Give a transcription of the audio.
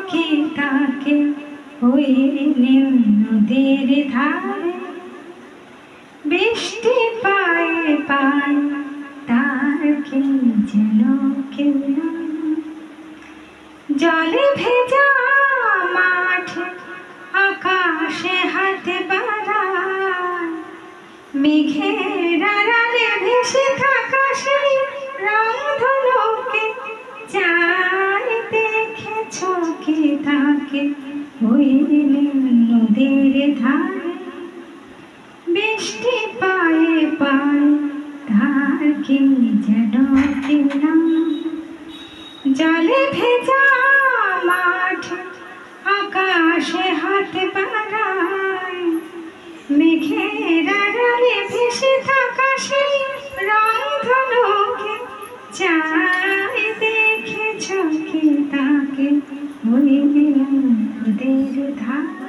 চোখে তাকে ওই নদীর ধারে বৃষ্টি পায়ে পায় তার কি যেন কেউ জলে ভেজা মাঠে আকাশে হাত বাড়ায় মেঘের আড়ালে ভেসে থাকা সেই রংধনুকে চাই দেখেছো কি তাকে ওই নদীর ধারে বৃষ্টি পায়ে পায় তার কি যেন কেউ জলে ভেজা মাঠ আকাশে হাত বাড়ায় মেঘের আড়ালে ভেসে থাকা সেই রংধনুকে চাই দেখেছো কি তাকে ওই নদীর ধারে।